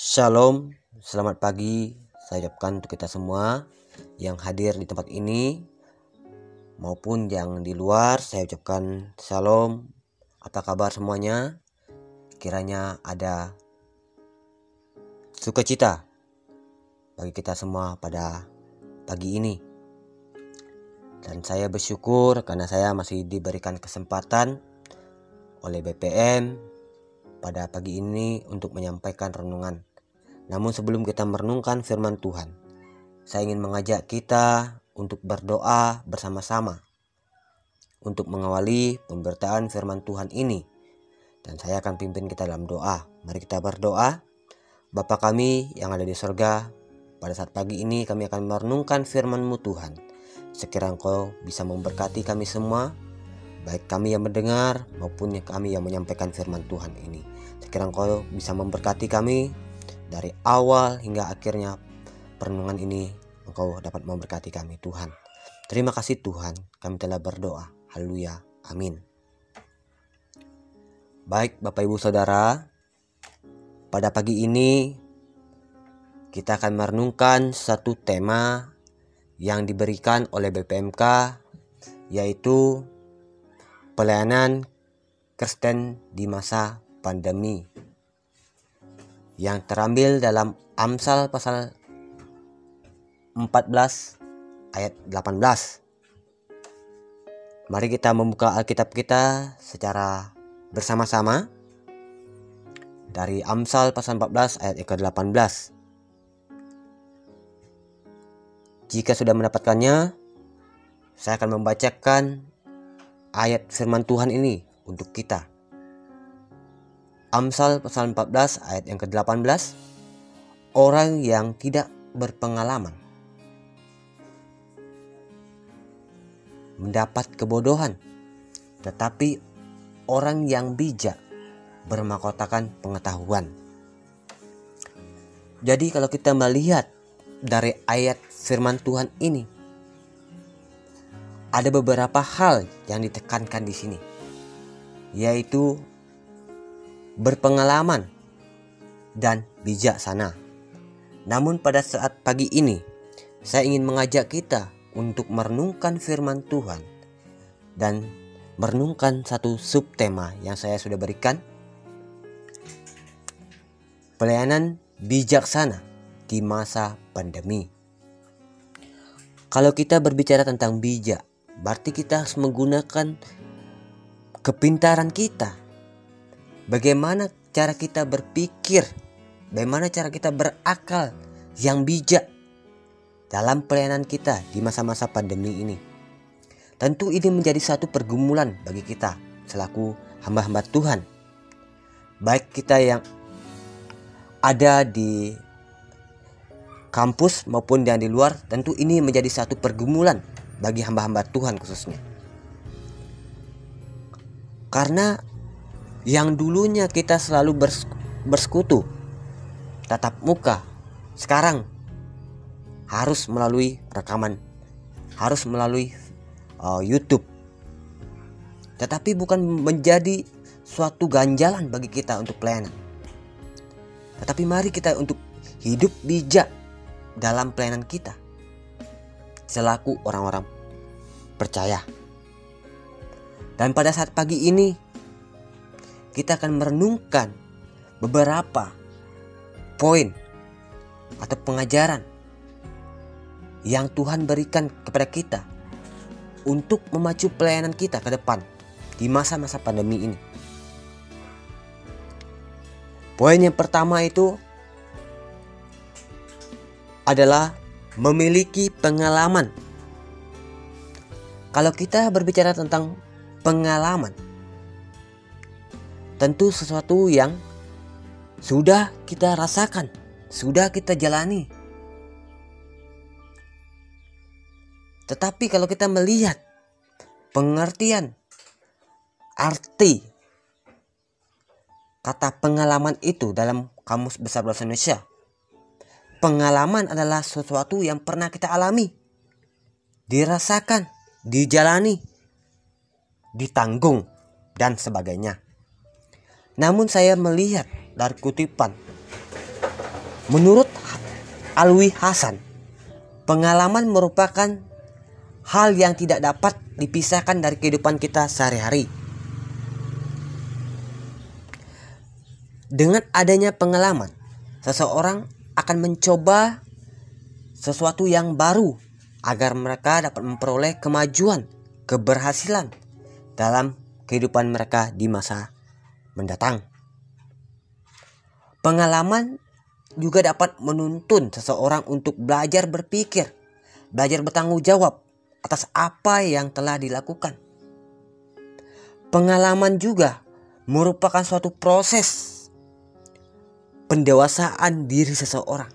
Shalom, selamat pagi. Saya ucapkan untuk kita semua yang hadir di tempat ini maupun yang di luar. Saya ucapkan shalom. Apa kabar semuanya? Kiranya ada sukacita bagi kita semua pada pagi ini. Dan saya bersyukur karena saya masih diberikan kesempatan oleh BPM pada pagi ini untuk menyampaikan renungan. Namun sebelum kita merenungkan firman Tuhan, saya ingin mengajak kita untuk berdoa bersama-sama untuk mengawali pemberitaan firman Tuhan ini. Dan saya akan pimpin kita dalam doa. Mari kita berdoa. Bapa kami yang ada di surga, pada saat pagi ini kami akan merenungkan firman-Mu Tuhan. Sekiranya Engkau bisa memberkati kami semua, baik kami yang mendengar maupun kami yang menyampaikan firman Tuhan ini. Sekiranya Engkau bisa memberkati kami dari awal hingga akhirnya perenungan ini. Engkau dapat memberkati kami Tuhan. Terima kasih Tuhan, kami telah berdoa. Haleluya, amin. Baik Bapak Ibu Saudara, pada pagi ini kita akan merenungkan satu tema yang diberikan oleh BPMK, yaitu pelayanan Kristen di masa pandemi, yang terambil dalam Amsal pasal 14 ayat 18. Mari kita membuka Alkitab kita secara bersama-sama dari Amsal pasal 14 ayat ke-18. Jika sudah mendapatkannya, saya akan membacakan ayat firman Tuhan ini untuk kita. Amsal pasal 14 ayat yang ke-18. Orang yang tidak berpengalaman mendapat kebodohan, tetapi orang yang bijak bermahkotakan pengetahuan. Jadi kalau kita melihat dari ayat firman Tuhan ini, ada beberapa hal yang ditekankan di sini, yaitu berpengalaman dan bijaksana. Namun pada saat pagi ini, saya ingin mengajak kita untuk merenungkan firman Tuhan dan merenungkan satu subtema yang saya sudah berikan, pelayanan bijaksana di masa pandemi. Kalau kita berbicara tentang bijak, berarti kita harus menggunakan kepintaran kita. Bagaimana cara kita berpikir, bagaimana cara kita berakal yang bijak dalam pelayanan kita di masa-masa pandemi ini. Tentu ini menjadi satu pergumulan bagi kita selaku hamba-hamba Tuhan. Baik kita yang ada di kampus maupun yang di luar, tentu ini menjadi satu pergumulan bagi hamba-hamba Tuhan khususnya. Karena yang dulunya kita selalu bersekutu tatap muka, sekarang harus melalui rekaman, harus melalui YouTube. Tetapi bukan menjadi suatu ganjalan bagi kita untuk pelayanan. Tetapi mari kita untuk hidup bijak dalam pelayanan kita selaku orang-orang percaya. Dan pada saat pagi ini kita akan merenungkan beberapa poin atau pengajaran yang Tuhan berikan kepada kita untuk memacu pelayanan kita ke depan di masa-masa pandemi ini. Poin yang pertama itu adalah memiliki pengalaman. Kalau kita berbicara tentang pengalaman, tentu sesuatu yang sudah kita rasakan, sudah kita jalani. Tetapi kalau kita melihat pengertian arti kata pengalaman itu dalam Kamus Besar Bahasa Indonesia, pengalaman adalah sesuatu yang pernah kita alami, dirasakan, dijalani, ditanggung, dan sebagainya. Namun saya melihat dari kutipan Menurut Alwi Hasan, pengalaman merupakan hal yang tidak dapat dipisahkan dari kehidupan kita sehari-hari. Dengan adanya pengalaman, seseorang akan mencoba sesuatu yang baru agar mereka dapat memperoleh kemajuan, keberhasilan dalam kehidupan mereka di masa mendatang. Pengalaman juga dapat menuntun seseorang untuk belajar berpikir, belajar bertanggung jawab atas apa yang telah dilakukan. Pengalaman juga merupakan suatu proses pendewasaan diri seseorang.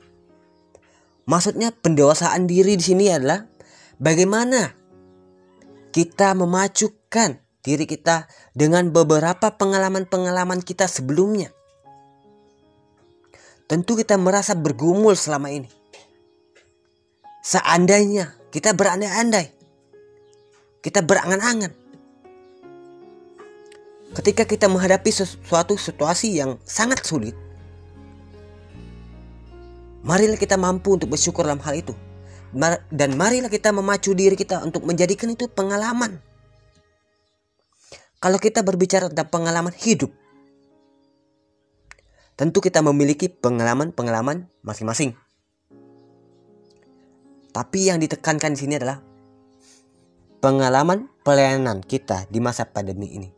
Maksudnya pendewasaan diri di sini adalah bagaimana kita memacukan diri kita dengan beberapa pengalaman-pengalaman kita sebelumnya. Tentu kita merasa bergumul selama ini. Seandainya kita berandai-andai, kita berangan-angan. Ketika kita menghadapi suatu situasi yang sangat sulit, marilah kita mampu untuk bersyukur dalam hal itu. Dan marilah kita memacu diri kita untuk menjadikan itu pengalaman. Kalau kita berbicara tentang pengalaman hidup, tentu kita memiliki pengalaman-pengalaman masing-masing. Tapi yang ditekankan di sini adalah pengalaman pelayanan kita di masa pandemi ini.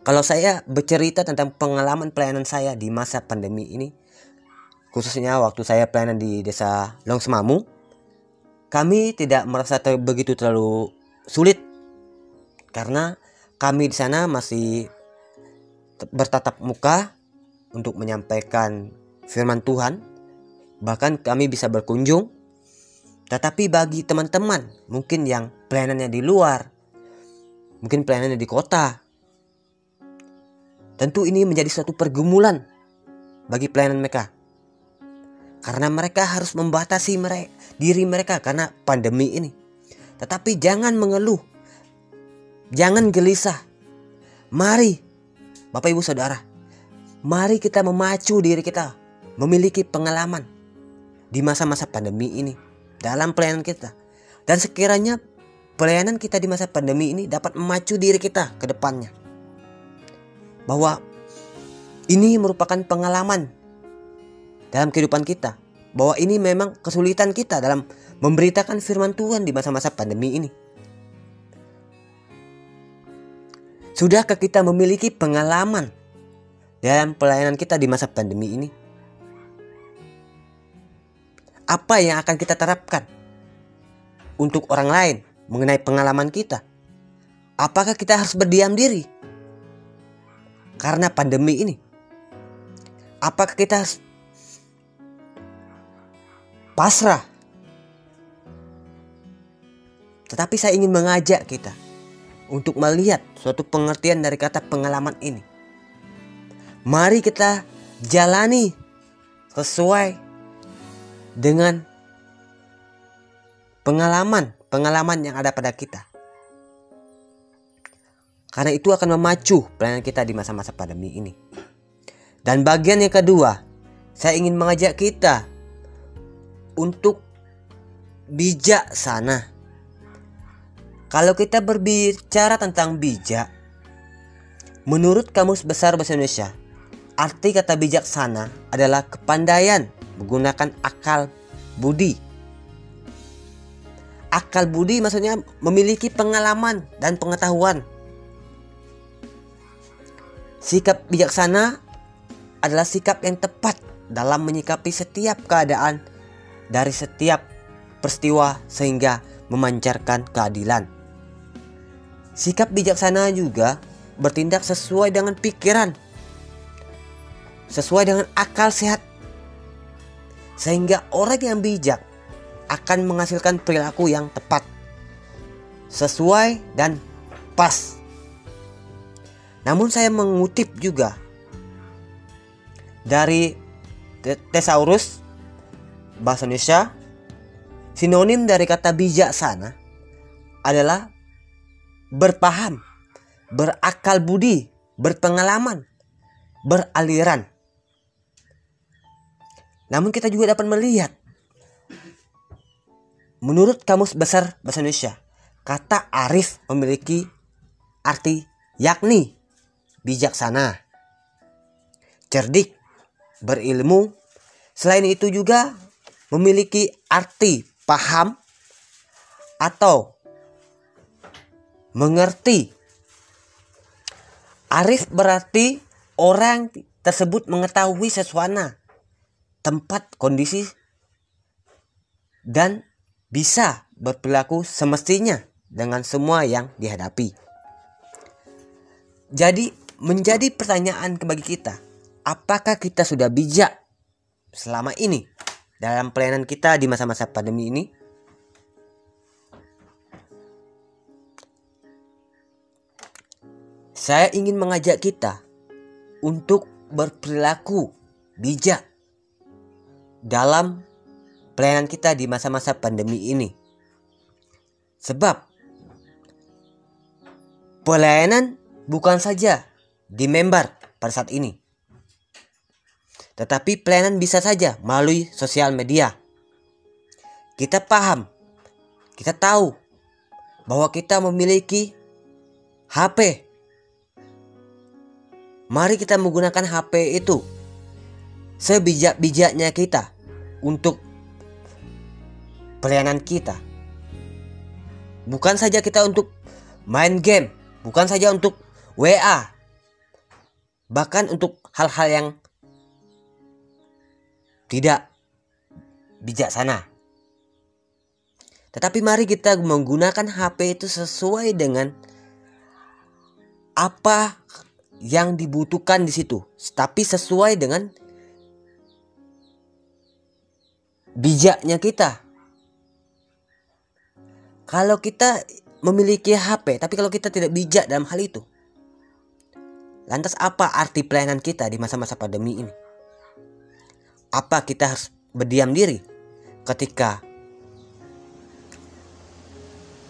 Kalau saya bercerita tentang pengalaman pelayanan saya di masa pandemi ini, khususnya waktu saya pelayanan di desa Longsemamu, kami tidak merasa begitu terlalu sulit karena kami di sana masih bertatap muka untuk menyampaikan firman Tuhan. Bahkan kami bisa berkunjung. Tetapi bagi teman-teman mungkin yang pelayanannya di luar, mungkin pelayanannya di kota, tentu ini menjadi suatu pergumulan bagi pelayanan mereka. Karena mereka harus membatasi diri mereka karena pandemi ini. Tetapi jangan mengeluh, jangan gelisah. Mari Bapak Ibu Saudara, mari kita memacu diri kita memiliki pengalaman di masa-masa pandemi ini dalam pelayanan kita. Dan sekiranya pelayanan kita di masa pandemi ini dapat memacu diri kita ke depannya, bahwa ini merupakan pengalaman dalam kehidupan kita, bahwa ini memang kesulitan kita dalam memberitakan firman Tuhan di masa-masa pandemi ini. Sudahkah kita memiliki pengalaman dalam pelayanan kita di masa pandemi ini? Apa yang akan kita terapkan untuk orang lain mengenai pengalaman kita? Apakah kita harus berdiam diri karena pandemi ini? Apakah kita harus pasrah? Tetapi saya ingin mengajak kita untuk melihat suatu pengertian dari kata pengalaman ini. Mari kita jalani sesuai dengan pengalaman yang ada pada kita. Karena itu akan memacu pelayanan kita di masa-masa pandemi ini. Dan bagian yang kedua, saya ingin mengajak kita untuk bijaksana. Kalau kita berbicara tentang bijak, menurut Kamus Besar Bahasa Indonesia, arti kata bijaksana adalah kepandaian menggunakan akal budi. Akal budi maksudnya memiliki pengalaman dan pengetahuan. Sikap bijaksana adalah sikap yang tepat dalam menyikapi setiap keadaan dari setiap peristiwa sehingga memancarkan keadilan. Sikap bijaksana juga bertindak sesuai dengan pikiran, sesuai dengan akal sehat, sehingga orang yang bijak akan menghasilkan perilaku yang tepat, sesuai dan pas. Namun saya mengutip juga dari Thesaurus Bahasa Indonesia, sinonim dari kata bijaksana adalah berpaham, berakal budi, berpengalaman, beraliran. Namun kita juga dapat melihat, menurut Kamus Besar Bahasa Indonesia, kata arif memiliki arti yakni bijaksana, cerdik, berilmu. Selain itu juga memiliki arti paham atau mengerti. Arif berarti orang tersebut mengetahui sesuatu, tempat, kondisi, dan bisa berperilaku semestinya dengan semua yang dihadapi. Jadi menjadi pertanyaan bagi kita, apakah kita sudah bijak selama ini dalam pelayanan kita di masa-masa pandemi ini? Saya ingin mengajak kita untuk berperilaku bijak dalam pelayanan kita di masa-masa pandemi ini. Sebab pelayanan bukan saja di member pada saat ini, tetapi pelayanan bisa saja melalui sosial media. Kita paham, kita tahu bahwa kita memiliki HP. Mari kita menggunakan HP itu sebijak-bijaknya kita untuk pelayanan kita. Bukan saja kita untuk main game, bukan saja untuk WA, bahkan untuk hal-hal yang tidak bijaksana. Tetapi mari kita menggunakan HP itu sesuai dengan apa yang dibutuhkan di situ, tapi sesuai dengan bijaknya kita. Kalau kita memiliki HP, tapi kalau kita tidak bijak dalam hal itu, lantas apa arti pelayanan kita di masa-masa pandemi ini? Apa kita harus berdiam diri ketika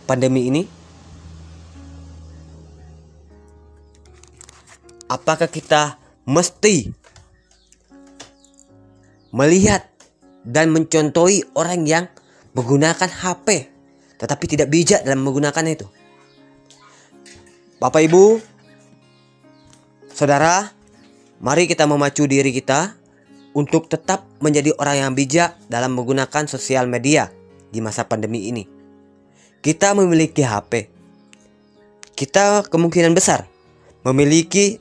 pandemi ini? Apakah kita mesti melihat dan mencontohi orang yang menggunakan HP tetapi tidak bijak dalam menggunakan itu? Bapak Ibu, Saudara, mari kita memacu diri kita untuk tetap menjadi orang yang bijak dalam menggunakan sosial media di masa pandemi ini. Kita memiliki HP. Kita kemungkinan besar memiliki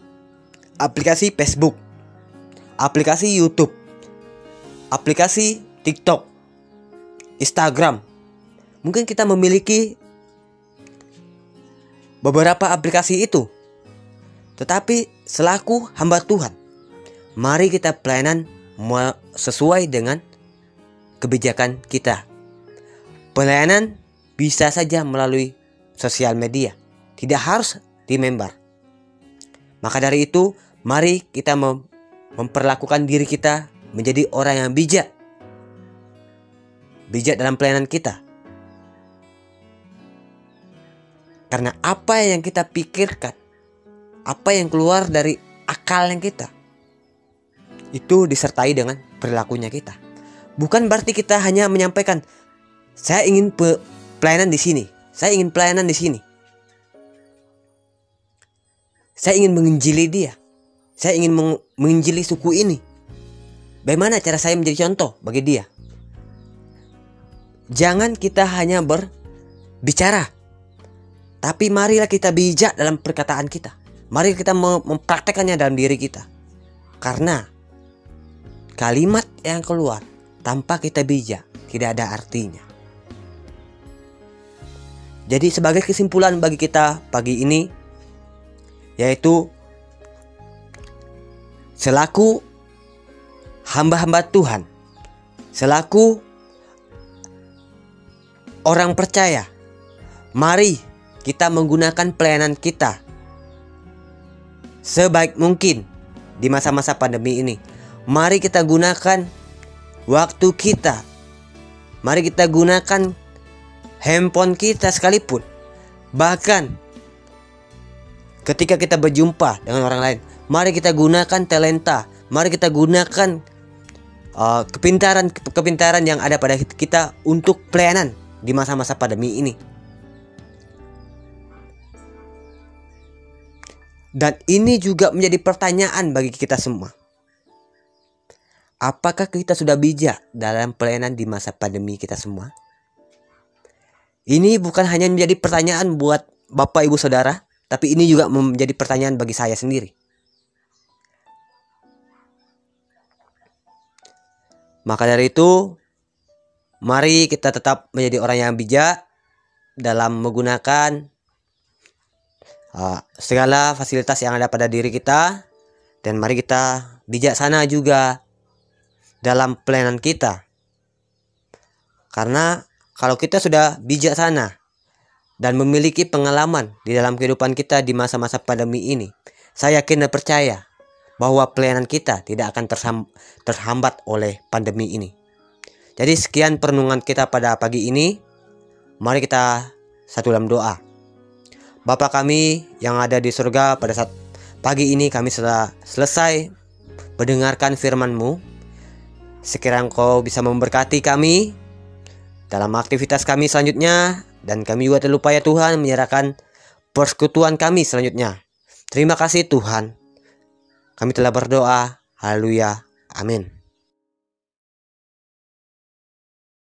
aplikasi Facebook, aplikasi YouTube, aplikasi TikTok, Instagram. Mungkin kita memiliki beberapa aplikasi itu. Tetapi selaku hamba Tuhan, mari kita pelayanan sesuai dengan kebijakan kita. Pelayanan bisa saja melalui sosial media, tidak harus di member. Maka dari itu, mari kita memperlakukan diri kita menjadi orang yang bijak. Bijak dalam pelayanan kita. Karena apa yang kita pikirkan, apa yang keluar dari akal yang kita, itu disertai dengan perilakunya kita. Bukan berarti kita hanya menyampaikan, saya ingin pelayanan di sini, saya ingin pelayanan di sini. Saya ingin menginjili dia. Saya ingin menginjili suku ini. Bagaimana cara saya menjadi contoh bagi dia? Jangan kita hanya berbicara, tapi marilah kita bijak dalam perkataan kita. Mari kita mempraktekannya dalam diri kita. Karena kalimat yang keluar tanpa kita bijak tidak ada artinya. Jadi sebagai kesimpulan bagi kita pagi ini, yaitu selaku hamba-hamba Tuhan, selaku orang percaya, mari kita menggunakan pelayanan kita sebaik mungkin di masa-masa pandemi ini. Mari kita gunakan waktu kita, mari kita gunakan handphone kita sekalipun. Bahkan ketika kita berjumpa dengan orang lain, mari kita gunakan talenta, mari kita gunakan kepintaran yang ada pada kita untuk pelayanan di masa-masa pandemi ini. Dan ini juga menjadi pertanyaan bagi kita semua. Apakah kita sudah bijak dalam pelayanan di masa pandemi kita semua? Ini bukan hanya menjadi pertanyaan buat Bapak Ibu Saudara, tapi ini juga menjadi pertanyaan bagi saya sendiri. Maka dari itu, mari kita tetap menjadi orang yang bijak dalam menggunakan segala fasilitas yang ada pada diri kita, dan mari kita bijaksana juga dalam pelayanan kita. Karena kalau kita sudah bijaksana dan memiliki pengalaman di dalam kehidupan kita di masa-masa pandemi ini, saya yakin dan percaya bahwa pelayanan kita tidak akan terhambat oleh pandemi ini. Jadi sekian perenungan kita pada pagi ini. Mari kita satu dalam doa. Bapa kami yang ada di surga, pada saat pagi ini kami sudah selesai mendengarkan firman-Mu. Sekiranya Engkau bisa memberkati kami dalam aktivitas kami selanjutnya, dan kami juga tidak lupa ya Tuhan menyerahkan persekutuan kami selanjutnya. Terima kasih Tuhan. Kami telah berdoa. Haleluya. Amin.